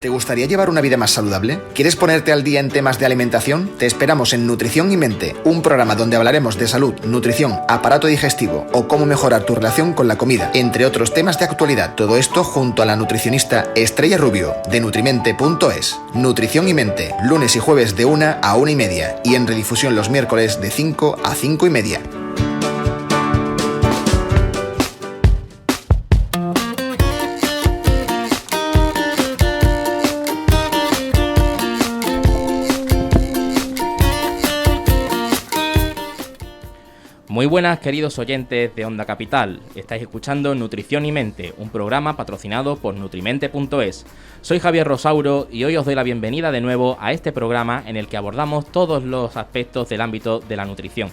¿Te gustaría llevar una vida más saludable? ¿Quieres ponerte al día en temas de alimentación? Te esperamos en Nutrición y Mente, un programa donde hablaremos de salud, nutrición, aparato digestivo o cómo mejorar tu relación con la comida, entre otros temas de actualidad. Todo esto junto a la nutricionista Estrella Rubio, de nutrimente.es. Nutrición y Mente, lunes y jueves de 1 a 1:30 y en redifusión los miércoles de 5 a 5:30. Muy buenas, queridos oyentes de Onda Capital. Estáis escuchando Nutrición y Mente, un programa patrocinado por nutrimente.es. Soy Javier Rosauro y hoy os doy la bienvenida de nuevo a este programa en el que abordamos todos los aspectos del ámbito de la nutrición.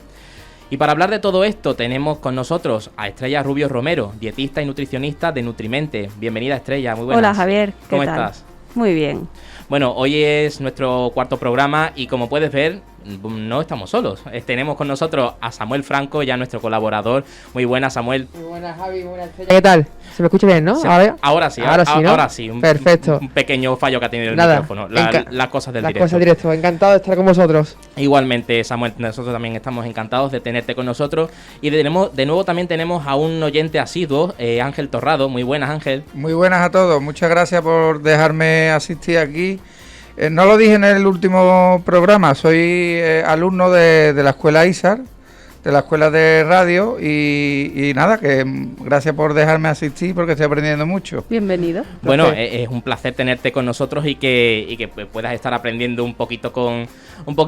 Y para hablar de todo esto tenemos con nosotros a Estrella Rubio Romero, dietista y nutricionista de Nutrimente. Bienvenida, Estrella, muy buenas. Hola, Javier, ¿qué ¿Cómo tal? estás? Muy bien. Bueno, hoy es nuestro cuarto programa y como puedes ver, no estamos solos. Tenemos con nosotros a Samuel Franco, ya nuestro colaborador. Muy buenas, Samuel. Muy buenas, Javi, buenas Estrella. ¿Qué tal? ¿Se me escucha bien, no? Ahora sí, ¿no? Ahora sí. Perfecto. Un pequeño fallo que ha tenido el Nada, micrófono. Las cosas del directo. Las cosas directo. Encantado de estar con vosotros. Igualmente, Samuel, nosotros también estamos encantados de tenerte con nosotros. Y de nuevo también tenemos a un oyente asiduo, Ángel Torrado. Muy buenas, Ángel. Muy buenas a todos. Muchas gracias por dejarme asistir aquí. No lo dije en el último programa, soy alumno de la escuela ISAR, de la escuela de radio y nada, que gracias por dejarme asistir porque estoy aprendiendo mucho. Bienvenido. Bueno, es un placer tenerte con nosotros y que puedas estar aprendiendo un poquito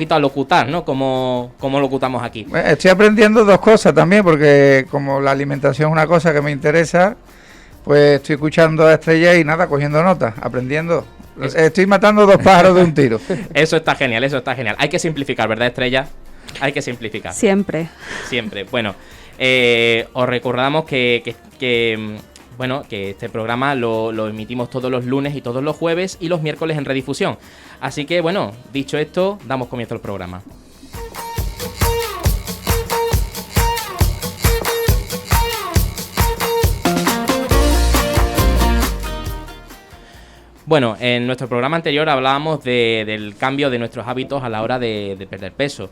a locutar, ¿no? Como locutamos aquí. Estoy aprendiendo dos cosas también porque como la alimentación es una cosa que me interesa, pues estoy escuchando a Estrella y nada, cogiendo notas, aprendiendo. Estoy matando dos pájaros de un tiro. Eso está genial, eso está genial. Hay que simplificar, ¿verdad, Estrella? Hay que simplificar. Siempre. Bueno, os recordamos que este programa lo emitimos todos los lunes y todos los jueves y los miércoles en redifusión. Así que, bueno, dicho esto, damos comienzo al programa. Bueno, en nuestro programa anterior hablábamos del cambio de nuestros hábitos a la hora de perder peso.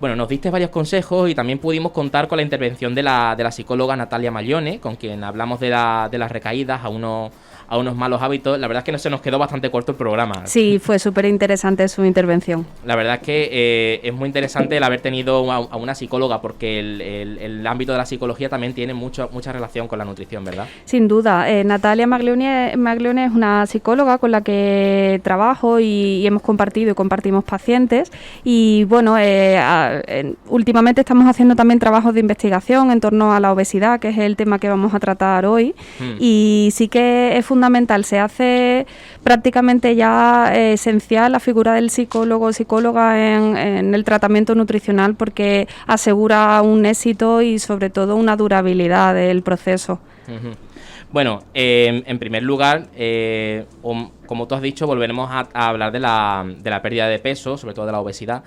Bueno, nos diste varios consejos y también pudimos contar con la intervención de la psicóloga Natalia Maglione, con quien hablamos de las recaídas a unos malos hábitos. La verdad es que se nos quedó bastante corto el programa. Sí, fue súper interesante su intervención. La verdad es que es muy interesante el haber tenido a una psicóloga, porque el ámbito de la psicología también tiene mucha relación con la nutrición, ¿verdad? Sin duda. Natalia Maglione es una psicóloga con la que trabajo y hemos compartido y compartimos pacientes. Y bueno, últimamente estamos haciendo también trabajos de investigación en torno a la obesidad, que es el tema que vamos a tratar hoy. Y sí que es fundamental, se hace prácticamente ya esencial la figura del psicólogo o psicóloga en el tratamiento nutricional, porque asegura un éxito y sobre todo una durabilidad del proceso. Bueno, en primer lugar, como tú has dicho, volveremos a hablar de la pérdida de peso, sobre todo de la obesidad.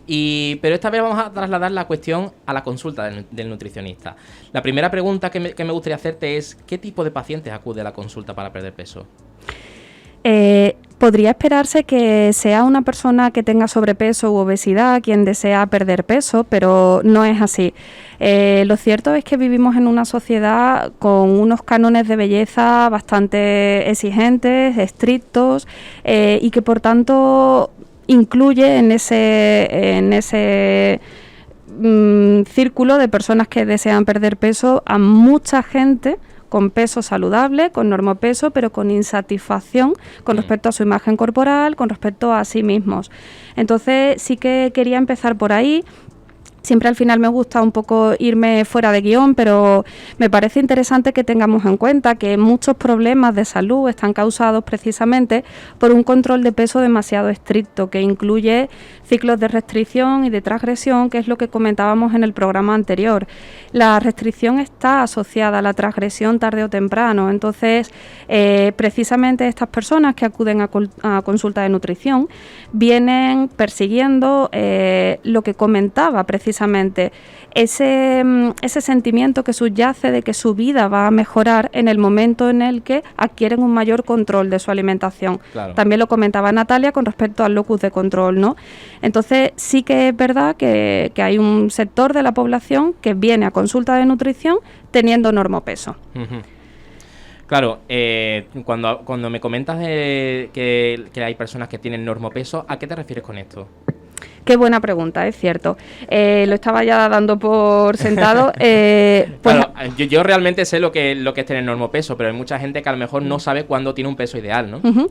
Pero esta vez vamos a trasladar la cuestión a la consulta del nutricionista. La primera pregunta que me gustaría hacerte es: ¿qué tipo de pacientes acude a la consulta para perder peso? Podría esperarse que sea una persona que tenga sobrepeso u obesidad quien desea perder peso, pero no es así. Lo cierto es que vivimos en una sociedad con unos cánones de belleza bastante exigentes, estrictos, y que por tanto incluye en ese círculo de personas que desean perder peso a mucha gente con peso saludable, con normopeso, pero con insatisfacción con respecto a su imagen corporal, con respecto a sí mismos. Entonces sí que quería empezar por ahí. Siempre al final me gusta un poco irme fuera de guión, pero me parece interesante que tengamos en cuenta que muchos problemas de salud están causados precisamente por un control de peso demasiado estricto, que incluye ciclos de restricción y de transgresión, que es lo que comentábamos en el programa anterior. La restricción está asociada a la transgresión tarde o temprano, entonces precisamente estas personas que acuden a consulta de nutrición vienen persiguiendo lo que comentaba precisamente precisamente ese sentimiento que subyace de que su vida va a mejorar en el momento en el que adquieren un mayor control de su alimentación. Claro. También lo comentaba Natalia con respecto al locus de control, ¿no? Entonces sí que es verdad que hay un sector de la población que viene a consulta de nutrición teniendo normopeso. Claro, cuando me comentas que hay personas que tienen normopeso, ¿a qué te refieres con esto? Qué buena pregunta, es cierto. Lo estaba ya dando por sentado. Pues, claro, yo realmente sé lo que es tener normopeso, pero hay mucha gente que a lo mejor no sabe cuándo tiene un peso ideal, ¿no? Uh-huh.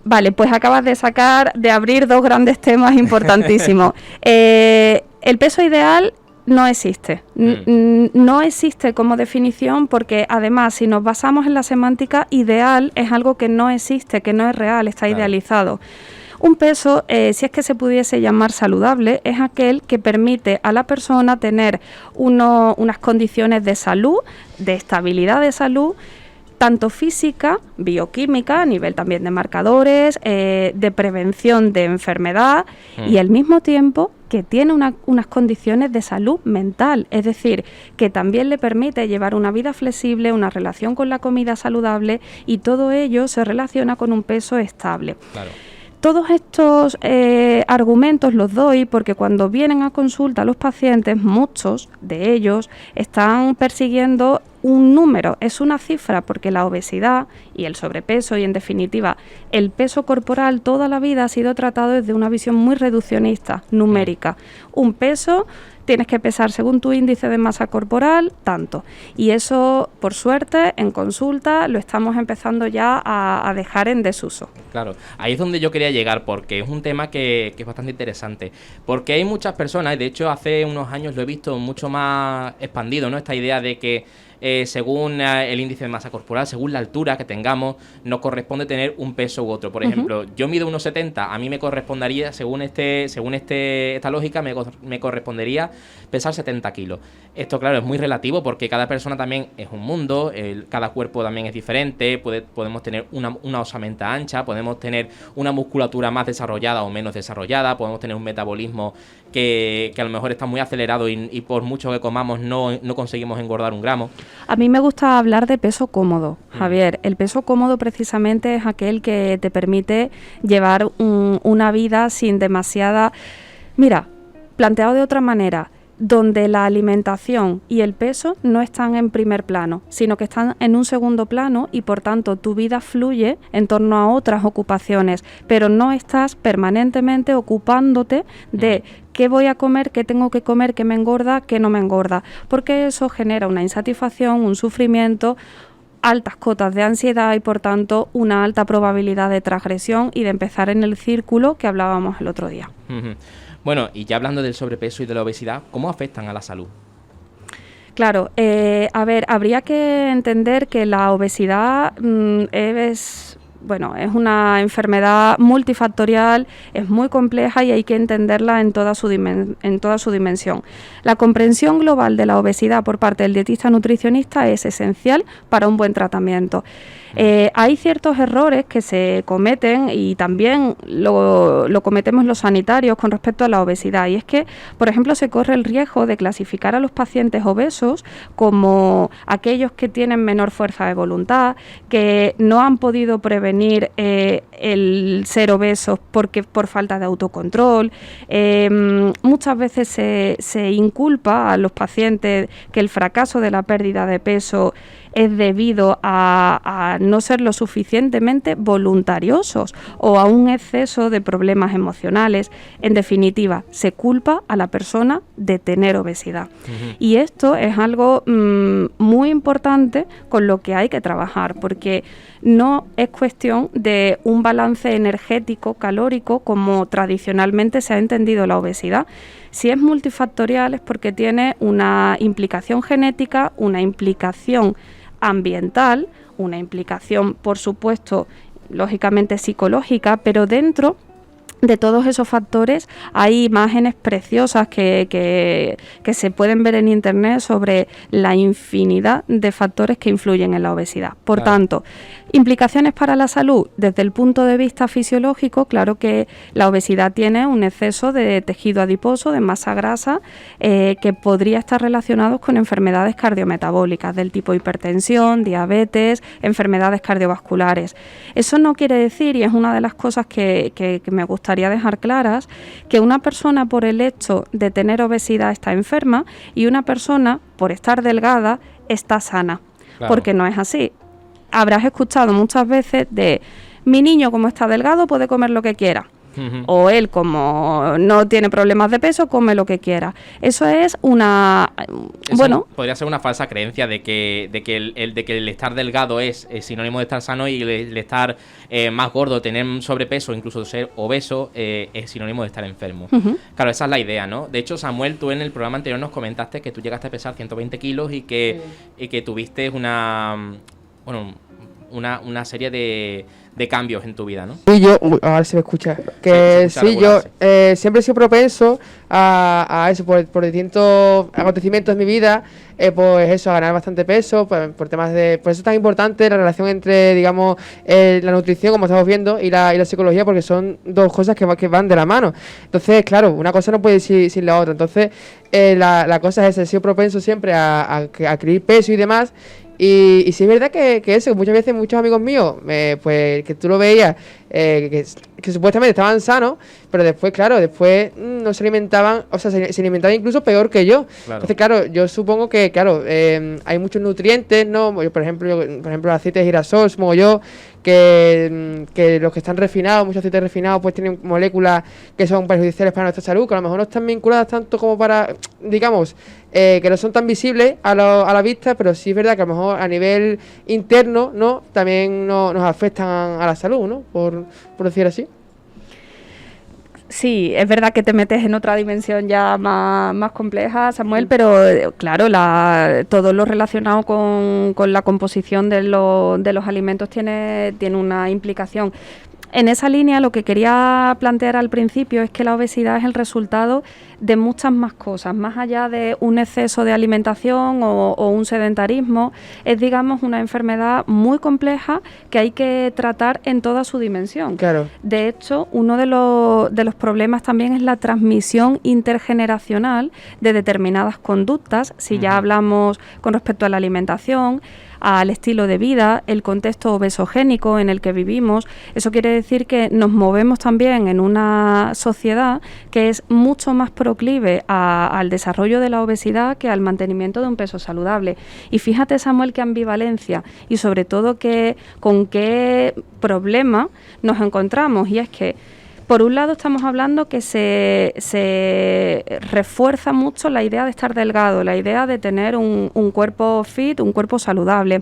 Vale, pues acabas de abrir dos grandes temas importantísimos. El peso ideal no existe. No existe como definición porque además si nos basamos en la semántica, ideal es algo que no existe, que no es real, está idealizado. Un peso, si es que se pudiese llamar saludable, es aquel que permite a la persona tener unas condiciones de salud, de estabilidad de salud, tanto física, bioquímica, a nivel también de marcadores, de prevención de enfermedad y al mismo tiempo que tiene unas condiciones de salud mental, es decir, que también le permite llevar una vida flexible, una relación con la comida saludable y todo ello se relaciona con un peso estable. Claro. Todos estos argumentos los doy porque cuando vienen a consulta los pacientes, muchos de ellos están persiguiendo un número, es una cifra, porque la obesidad y el sobrepeso y en definitiva el peso corporal toda la vida ha sido tratado desde una visión muy reduccionista, numérica. Un peso, tienes que pesar según tu índice de masa corporal, tanto. Y eso, por suerte, en consulta lo estamos empezando ya a dejar en desuso. Claro, ahí es donde yo quería llegar, porque es un tema que es bastante interesante. Porque hay muchas personas, y de hecho hace unos años lo he visto mucho más expandido, ¿no? Esta idea de que según el índice de masa corporal, según la altura que tengamos, nos corresponde tener un peso u otro. Por ejemplo, yo mido 1,70, a mí me correspondería, según esta lógica, me correspondería pesar 70 kilos. Esto, claro, es muy relativo porque cada persona también es un mundo, cada cuerpo también es diferente, podemos tener una osamenta ancha, podemos tener una musculatura más desarrollada o menos desarrollada, podemos tener un metabolismo que a lo mejor está muy acelerado y por mucho que comamos no conseguimos engordar un gramo. A mí me gusta hablar de peso cómodo, Javier. El peso cómodo precisamente es aquel que te permite llevar una vida sin demasiada... Mira, planteado de otra manera, donde la alimentación y el peso no están en primer plano, sino que están en un segundo plano y por tanto tu vida fluye en torno a otras ocupaciones, pero no estás permanentemente ocupándote de qué voy a comer, qué tengo que comer, qué me engorda, qué no me engorda, porque eso genera una insatisfacción, un sufrimiento, altas cotas de ansiedad y por tanto una alta probabilidad de transgresión y de empezar en el círculo que hablábamos el otro día. Bueno, y ya hablando del sobrepeso y de la obesidad, ¿cómo afectan a la salud? Claro, a ver, habría que entender que la obesidad es una enfermedad multifactorial, es muy compleja y hay que entenderla en toda su dimensión. La comprensión global de la obesidad por parte del dietista nutricionista es esencial para un buen tratamiento. Hay ciertos errores que se cometen y también lo cometemos los sanitarios con respecto a la obesidad, y es que, por ejemplo, se corre el riesgo de clasificar a los pacientes obesos como aquellos que tienen menor fuerza de voluntad, que no han podido prevenir el ser obesos por falta de autocontrol. Muchas veces se inculpa a los pacientes que el fracaso de la pérdida de peso es debido a no ser lo suficientemente voluntariosos o a un exceso de problemas emocionales. En definitiva, se culpa a la persona de tener obesidad. Y esto es algo muy importante con lo que hay que trabajar, porque no es cuestión de un balance energético, calórico, como tradicionalmente se ha entendido la obesidad. Si es multifactorial es porque tiene una implicación genética, una implicación ambiental, una implicación, por supuesto, lógicamente psicológica, pero dentro de todos esos factores hay imágenes preciosas que se pueden ver en internet sobre la infinidad de factores que influyen en la obesidad. Por tanto, Implicaciones para la salud. Desde el punto de vista fisiológico, claro que la obesidad tiene un exceso de tejido adiposo, de masa grasa, que podría estar relacionado con enfermedades cardiometabólicas del tipo hipertensión, diabetes, enfermedades cardiovasculares. Eso no quiere decir, y es una de las cosas que me gustaría dejar claras, que una persona por el hecho de tener obesidad está enferma y una persona por estar delgada está sana, porque no es así. Habrás escuchado muchas veces de mi niño como está delgado puede comer lo que quiera. O él, como no tiene problemas de peso, come lo que quiera. Eso es una... podría ser una falsa creencia de que el estar delgado es sinónimo de estar sano, y el estar más gordo, tener sobrepeso, incluso ser obeso, es sinónimo de estar enfermo. Claro, esa es la idea, ¿no? De hecho, Samuel, tú en el programa anterior nos comentaste que tú llegaste a pesar 120 kilos y que tuviste una serie de cambios en tu vida, ¿no? Y yo, ahora se me escucha, que sí, yo siempre he sido propenso a eso, por distintos acontecimientos en mi vida, pues eso, a ganar bastante peso, por temas de... Por eso es tan importante la relación entre, digamos, la nutrición, como estamos viendo, y la psicología, porque son dos cosas que van de la mano. Entonces, claro, una cosa no puede ir sin la otra. Entonces, la cosa es esa, he sido propenso siempre a adquirir peso y demás. Y sí es verdad que eso, muchas veces muchos amigos míos, pues que tú lo veías, que supuestamente estaban sanos, pero después, claro, no se alimentaban, o sea, se alimentaban incluso peor que yo. Claro. Entonces, claro, yo supongo que, claro, hay muchos nutrientes, ¿no? Por ejemplo, el aceite de girasol, supongo yo, que los que están refinados, muchos aceites refinados, pues tienen moléculas que son perjudiciales para nuestra salud, que a lo mejor no están vinculadas tanto como para, digamos, que no son tan visibles a la vista, pero sí es verdad que a lo mejor a nivel interno, ¿no? También nos afectan a la salud, ¿no? Por decir así. Sí, es verdad que te metes en otra dimensión ya más compleja, Samuel, pero claro, todo lo relacionado con la composición de los alimentos tiene una implicación. En esa línea, lo que quería plantear al principio es que la obesidad es el resultado de muchas más cosas, más allá de un exceso de alimentación o un sedentarismo. Es, digamos, una enfermedad muy compleja que hay que tratar en toda su dimensión. Claro. De hecho, uno de los problemas también es la transmisión intergeneracional de determinadas conductas, si ya hablamos con respecto a la alimentación, al estilo de vida, el contexto obesogénico en el que vivimos. Eso quiere decir que nos movemos también en una sociedad que es mucho más proclive al desarrollo de la obesidad que al mantenimiento de un peso saludable. Y fíjate, Samuel, qué ambivalencia y sobre todo con qué problema nos encontramos, y es que por un lado estamos hablando que se refuerza mucho la idea de estar delgado, la idea de tener un cuerpo fit, un cuerpo saludable.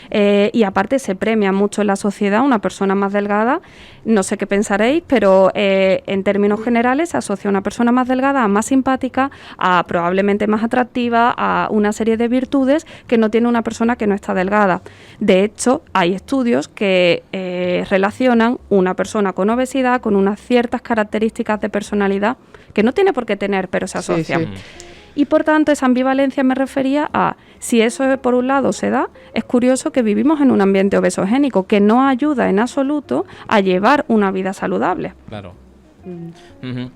Y aparte se premia mucho en la sociedad una persona más delgada. No sé qué pensaréis, pero en términos generales se asocia a una persona más delgada, a más simpática, a probablemente más atractiva, a una serie de virtudes que no tiene una persona que no está delgada. De hecho, hay estudios que relacionan una persona con obesidad con unas ciertas características de personalidad que no tiene por qué tener, pero se asocian. Sí. Y por tanto, esa ambivalencia me refería a, si eso por un lado se da, es curioso que vivimos en un ambiente obesogénico que no ayuda en absoluto a llevar una vida saludable. Claro.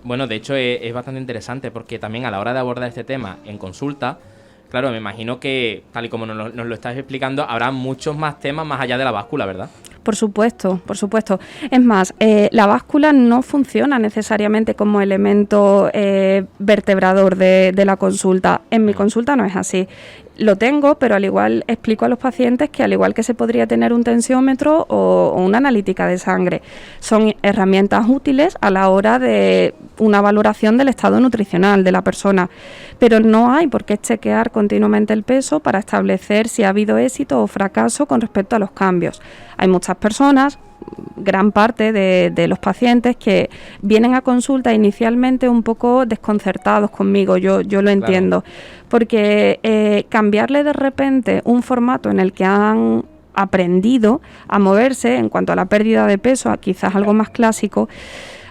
Bueno, de hecho es bastante interesante, porque también a la hora de abordar este tema en consulta, claro, me imagino que, tal y como nos lo estás explicando, habrá muchos más temas más allá de la báscula, ¿verdad? Por supuesto, por supuesto. Es más, la báscula no funciona necesariamente como elemento vertebrador de la consulta. En mi consulta no es así. Lo tengo, pero al igual explico a los pacientes que al igual que se podría tener un tensiómetro o una analítica de sangre, son herramientas útiles a la hora de una valoración del estado nutricional de la persona, pero no hay por qué chequear continuamente el peso para establecer si ha habido éxito o fracaso con respecto a los cambios. Hay muchas personas, gran parte de los pacientes, que vienen a consulta inicialmente un poco desconcertados conmigo, yo lo entiendo, porque cambiarle de repente un formato en el que han aprendido a moverse en cuanto a la pérdida de peso, a quizás algo más clásico,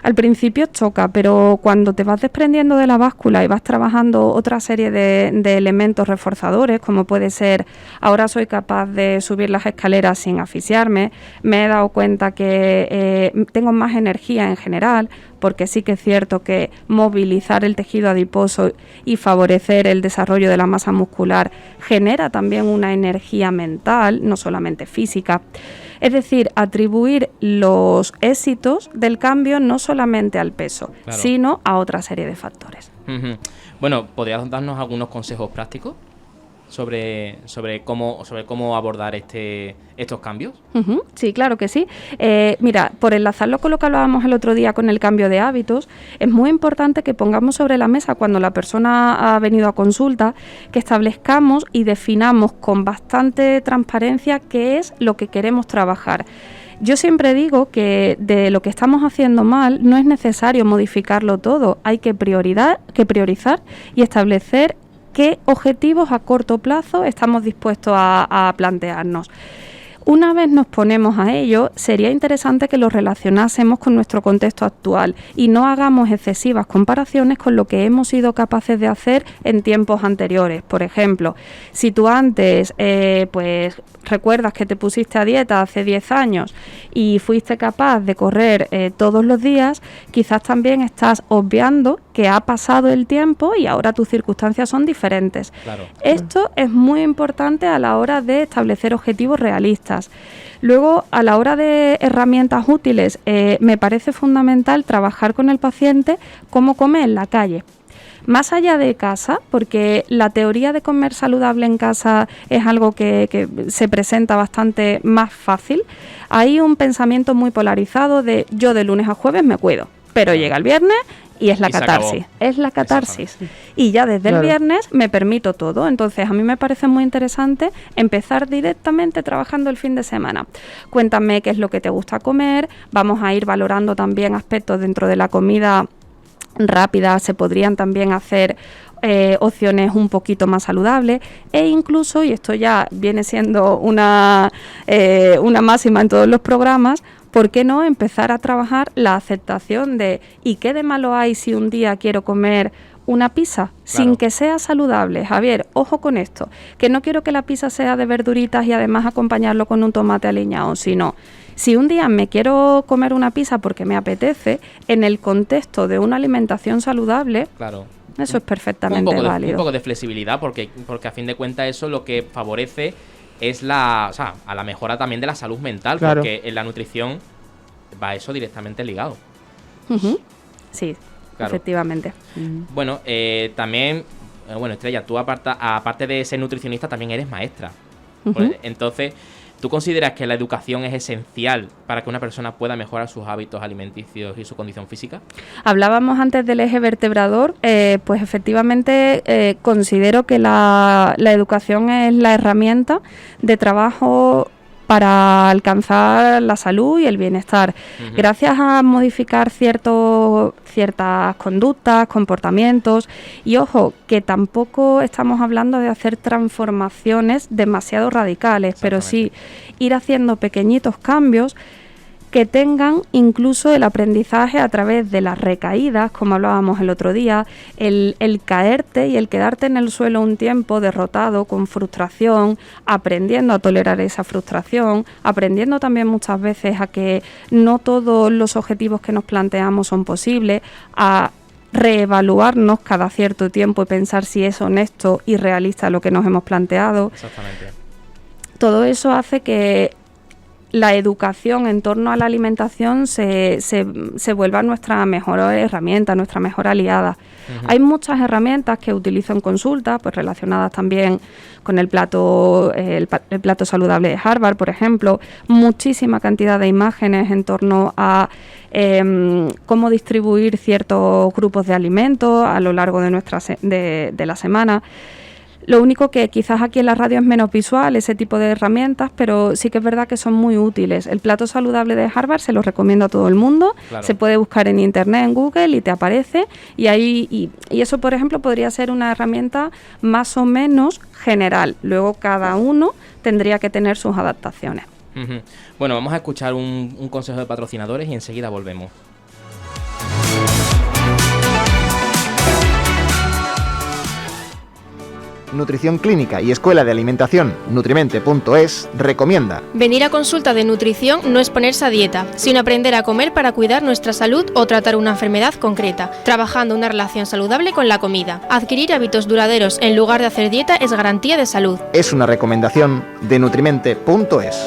Al principio choca, pero cuando te vas desprendiendo de la báscula y vas trabajando otra serie de elementos reforzadores, como puede ser, ahora soy capaz de subir las escaleras sin asfixiarme, me he dado cuenta que tengo más energía en general, porque sí que es cierto que movilizar el tejido adiposo y favorecer el desarrollo de la masa muscular genera también una energía mental, no solamente física. Es decir, atribuir los éxitos del cambio no solamente al peso, claro, sino a otra serie de factores. Uh-huh. Bueno, ¿podrías darnos algunos consejos prácticos sobre cómo abordar estos cambios? Uh-huh. Sí, claro que sí. Mira, por enlazarlo con lo que hablábamos el otro día con el cambio de hábitos, es muy importante que pongamos sobre la mesa cuando la persona ha venido a consulta, que establezcamos y definamos con bastante transparencia qué es lo que queremos trabajar. Yo siempre digo que de lo que estamos haciendo mal no es necesario modificarlo todo, hay que priorizar y establecer qué objetivos a corto plazo estamos dispuestos a plantearnos. Una vez nos ponemos a ello, sería interesante que lo relacionásemos con nuestro contexto actual y no hagamos excesivas comparaciones con lo que hemos sido capaces de hacer en tiempos anteriores. Por ejemplo, si tú antes pues recuerdas que te pusiste a dieta hace 10 años y fuiste capaz de correr todos los días, quizás también estás obviando que ha pasado el tiempo y ahora tus circunstancias son diferentes. Claro. Esto es muy importante a la hora de establecer objetivos realistas. Luego, a la hora de herramientas útiles, me parece fundamental trabajar con el paciente cómo come en la calle. Más allá de casa, porque la teoría de comer saludable en casa es algo que se presenta bastante más fácil, hay un pensamiento muy polarizado de yo de lunes a jueves me cuido, pero llega el viernes y es la catarsis. Es la catarsis. Y ya desde el viernes me permito todo. Entonces, a mí me parece muy interesante empezar directamente trabajando el fin de semana. Cuéntame qué es lo que te gusta comer. Vamos a ir valorando también aspectos dentro de la comida rápida. Se podrían también hacer opciones un poquito más saludables e incluso, y esto ya viene siendo una máxima en todos los programas, ¿por qué no empezar a trabajar la aceptación de ¿y qué de malo hay si un día quiero comer una pizza? Claro. Sin que sea saludable. Javier, ojo con esto, que no quiero que la pizza sea de verduritas y además acompañarlo con un tomate aliñado, sino si un día me quiero comer una pizza porque me apetece, en el contexto de una alimentación saludable, claro, eso es perfectamente válido. Un poco de flexibilidad, porque a fin de cuentas eso lo que favorece es a la mejora también de la salud mental, claro, porque en la nutrición va eso directamente ligado. Uh-huh. Sí, claro, efectivamente. Bueno, también, Estrella, tú aparte de ser nutricionista también eres maestra. Uh-huh. Entonces, ¿tú consideras que la educación es esencial para que una persona pueda mejorar sus hábitos alimenticios y su condición física? Hablábamos antes del eje vertebrador, pues efectivamente considero que la educación es la herramienta de trabajo para alcanzar la salud y el bienestar. Uh-huh. Gracias a modificar ciertas conductas, comportamientos, y ojo, que tampoco estamos hablando de hacer transformaciones demasiado radicales, pero sí ir haciendo pequeñitos cambios que tengan incluso el aprendizaje a través de las recaídas, como hablábamos el otro día, el caerte y el quedarte en el suelo un tiempo derrotado, con frustración, aprendiendo a tolerar esa frustración, aprendiendo también muchas veces a que no todos los objetivos que nos planteamos son posibles, a reevaluarnos cada cierto tiempo y pensar si es honesto y realista lo que nos hemos planteado. Exactamente. Todo eso hace que la educación en torno a la alimentación se vuelva nuestra mejor herramienta, nuestra mejor aliada. Uh-huh. Hay muchas herramientas que utilizo en consulta, pues relacionadas también con el plato saludable de Harvard, por ejemplo, muchísima cantidad de imágenes en torno a cómo distribuir ciertos grupos de alimentos a lo largo de la semana. Lo único que quizás aquí en la radio es menos visual ese tipo de herramientas, pero sí que es verdad que son muy útiles. El plato saludable de Harvard se lo recomiendo a todo el mundo. Claro. Se puede buscar en internet, en Google, y te aparece. Y eso, por ejemplo, podría ser una herramienta más o menos general. Luego cada uno tendría que tener sus adaptaciones. Uh-huh. Bueno, vamos a escuchar un consejo de patrocinadores y enseguida volvemos. Nutrición Clínica y Escuela de Alimentación Nutrimente.es recomienda: venir a consulta de nutrición no es ponerse a dieta, sino aprender a comer para cuidar nuestra salud o tratar una enfermedad concreta, trabajando una relación saludable con la comida. Adquirir hábitos duraderos en lugar de hacer dieta es garantía de salud. Es una recomendación de Nutrimente.es.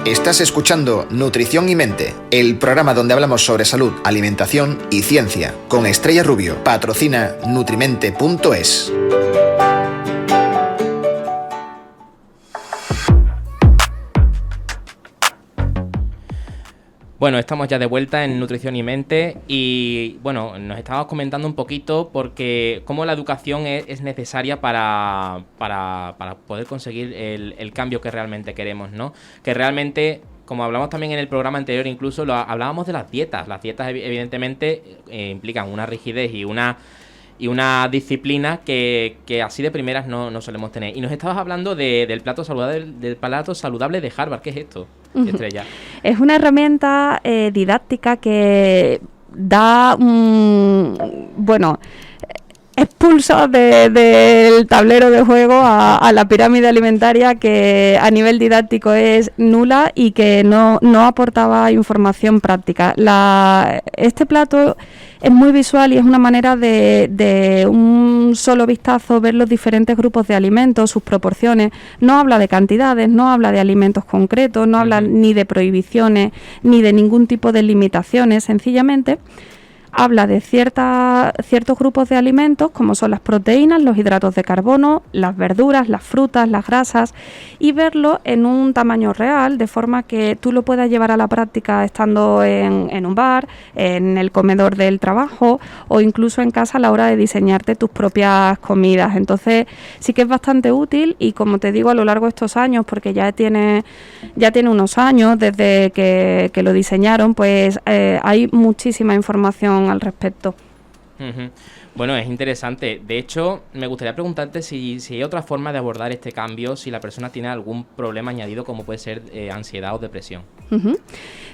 Estás escuchando Nutrición y Mente, el programa donde hablamos sobre salud, alimentación y ciencia, con Estrella Rubio. Patrocina Nutrimente.es. Bueno, estamos ya de vuelta en Nutrición y Mente y, bueno, nos estábamos comentando un poquito porque cómo la educación es necesaria para poder conseguir el cambio que realmente queremos, ¿no? Que realmente, como hablamos también en el programa anterior, incluso hablábamos de las dietas. Las dietas evidentemente implican una rigidez y una disciplina que así de primeras no solemos tener. Y nos estabas hablando del plato saludable de Harvard. ¿Qué es esto, Estrella? Es una herramienta didáctica que da expulso del tablero de juego a la pirámide alimentaria, que a nivel didáctico es nula y que no aportaba información práctica. Este plato es muy visual y es una manera de un solo vistazo ver los diferentes grupos de alimentos, sus proporciones. No habla de cantidades, no habla de alimentos concretos, no habla ni de prohibiciones ni de ningún tipo de limitaciones, sencillamente habla de ciertos grupos de alimentos, como son las proteínas, los hidratos de carbono, las verduras, las frutas, las grasas, y verlo en un tamaño real, de forma que tú lo puedas llevar a la práctica estando en un bar, en el comedor del trabajo o incluso en casa a la hora de diseñarte tus propias comidas. Entonces sí que es bastante útil y, como te digo, a lo largo de estos años, porque ya tiene unos años desde que lo diseñaron, pues hay muchísima información al respecto. Bueno, es interesante. De hecho, me gustaría preguntarte si hay otra forma de abordar este cambio, si la persona tiene algún problema añadido, como puede ser ansiedad o depresión.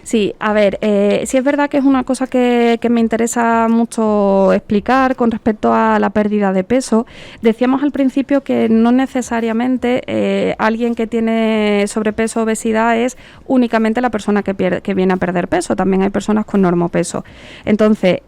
Sí, a ver, sí es verdad que es una cosa que me interesa mucho explicar con respecto a la pérdida de peso. Decíamos al principio que no necesariamente alguien que tiene sobrepeso o obesidad es únicamente la persona que viene a perder peso, también hay personas con normopeso. Entonces,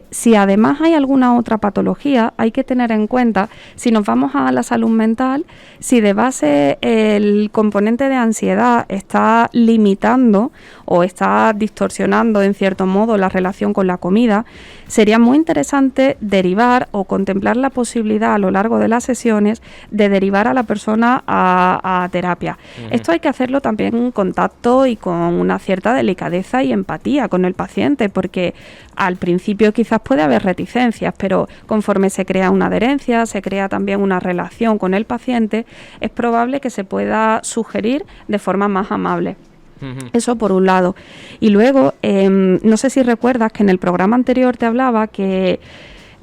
si además hay alguna otra patología, hay que tener en cuenta, si nos vamos a la salud mental, si de base el componente de ansiedad está limitando o está distorsionando en cierto modo la relación con la comida, sería muy interesante derivar o contemplar la posibilidad a lo largo de las sesiones de derivar a la persona a terapia. Esto hay que hacerlo también en contacto y con una cierta delicadeza y empatía con el paciente, porque al principio quizás puede haber reticencias, pero conforme se crea una adherencia, se crea también una relación con el paciente, es probable que se pueda sugerir de forma más amable. Eso por un lado. Y luego, no sé si recuerdas que en el programa anterior te hablaba que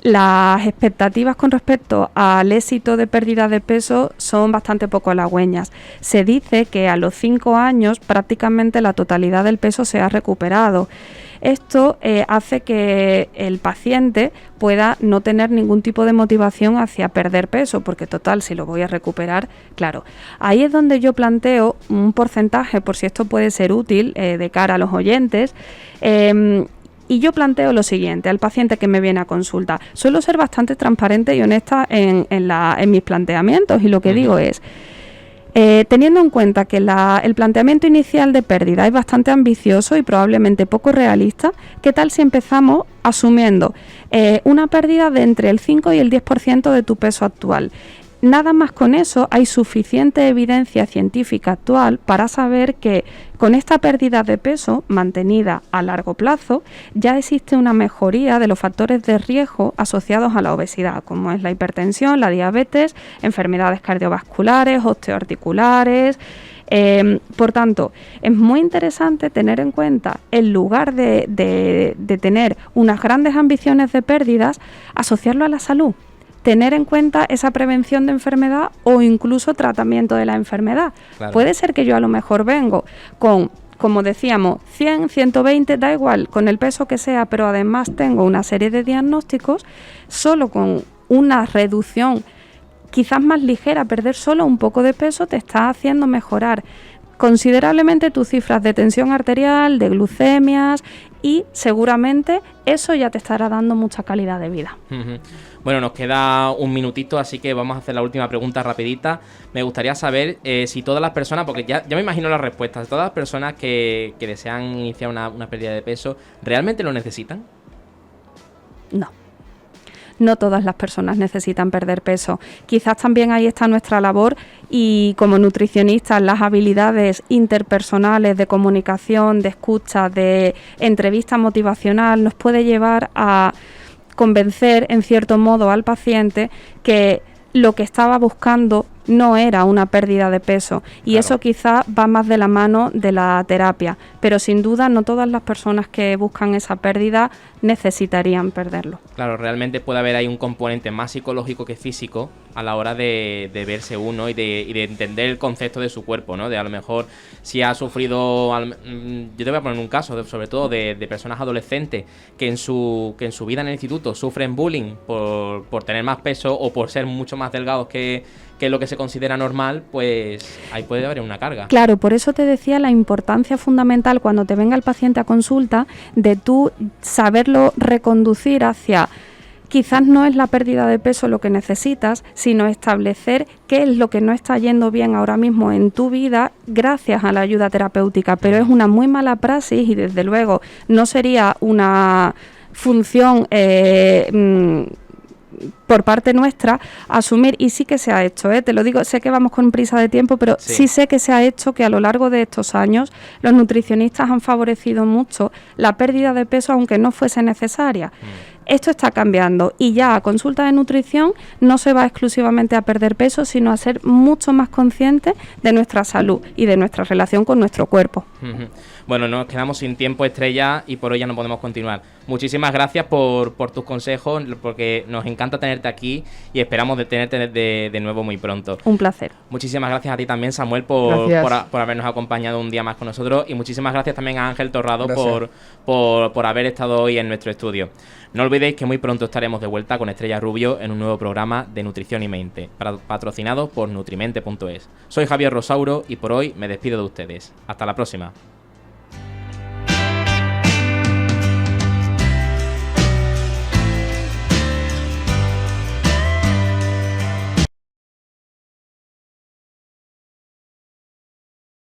las expectativas con respecto al éxito de pérdida de peso son bastante poco halagüeñas. Se dice que a los 5 años prácticamente la totalidad del peso se ha recuperado. Esto hace que el paciente pueda no tener ningún tipo de motivación hacia perder peso, porque total, si lo voy a recuperar, claro. Ahí es donde yo planteo un porcentaje, por si esto puede ser útil de cara a los oyentes. Y yo planteo lo siguiente al paciente que me viene a consulta. Suelo ser bastante transparente y honesta en mis planteamientos, y lo que digo es, teniendo en cuenta que el planteamiento inicial de pérdida es bastante ambicioso y probablemente poco realista, ¿qué tal si empezamos asumiendo una pérdida de entre el 5 y el 10% de tu peso actual? Nada más con eso, hay suficiente evidencia científica actual para saber que con esta pérdida de peso mantenida a largo plazo ya existe una mejoría de los factores de riesgo asociados a la obesidad, como es la hipertensión, la diabetes, enfermedades cardiovasculares, osteoarticulares. Por tanto, es muy interesante tener en cuenta, en lugar de tener unas grandes ambiciones de pérdidas, asociarlo a la salud. Tener en cuenta esa prevención de enfermedad o incluso tratamiento de la enfermedad. Claro. Puede ser que yo a lo mejor vengo con, como decíamos, 100, 120, da igual, con el peso que sea, pero además tengo una serie de diagnósticos, solo con una reducción quizás más ligera, perder solo un poco de peso te está haciendo mejorar considerablemente tus cifras de tensión arterial, de glucemias, y seguramente eso ya te estará dando mucha calidad de vida. Bueno, nos queda un minutito, así que vamos a hacer la última pregunta rapidita. Me gustaría saber si todas las personas, porque ya me imagino las respuestas, todas las personas que desean iniciar una pérdida de peso, ¿realmente lo necesitan? No. No todas las personas necesitan perder peso. Quizás también ahí está nuestra labor, y como nutricionistas las habilidades interpersonales de comunicación, de escucha, de entrevista motivacional nos puede llevar a convencer en cierto modo al paciente que lo que estaba buscando no era una pérdida de peso, y claro, eso quizá va más de la mano de la terapia, pero sin duda no todas las personas que buscan esa pérdida necesitarían perderlo. Claro, realmente puede haber ahí un componente más psicológico que físico a la hora de verse uno y de entender el concepto de su cuerpo, ¿no? De a lo mejor si ha sufrido, yo te voy a poner un caso sobre todo de personas adolescentes que en su vida en el instituto sufren bullying por tener más peso o por ser mucho más delgados que lo que se considera normal, pues ahí puede haber una carga. Claro, por eso te decía la importancia fundamental cuando te venga el paciente a consulta de tú saberlo reconducir hacia, quizás no es la pérdida de peso lo que necesitas, sino establecer qué es lo que no está yendo bien ahora mismo en tu vida gracias a la ayuda terapéutica, pero es una muy mala praxis y desde luego no sería una función por parte nuestra asumir, y sí que se ha hecho, te lo digo, sé que vamos con prisa de tiempo, pero sí sé que se ha hecho, que a lo largo de estos años los nutricionistas han favorecido mucho la pérdida de peso aunque no fuese necesaria. Esto está cambiando y ya a consulta de nutrición no se va exclusivamente a perder peso, sino a ser mucho más conscientes de nuestra salud y de nuestra relación con nuestro cuerpo. Bueno, nos quedamos sin tiempo, Estrella, y por hoy ya no podemos continuar. Muchísimas gracias por tus consejos, porque nos encanta tenerte aquí y esperamos de tenerte de nuevo muy pronto. Un placer. Muchísimas gracias a ti también, Samuel, por habernos acompañado un día más con nosotros, y muchísimas gracias también a Ángel Torrado por haber estado hoy en nuestro estudio. No olvidéis que muy pronto estaremos de vuelta con Estrella Rubio en un nuevo programa de Nutrición y Mente, patrocinado por Nutrimente.es. Soy Javier Rosauro y por hoy me despido de ustedes. Hasta la próxima.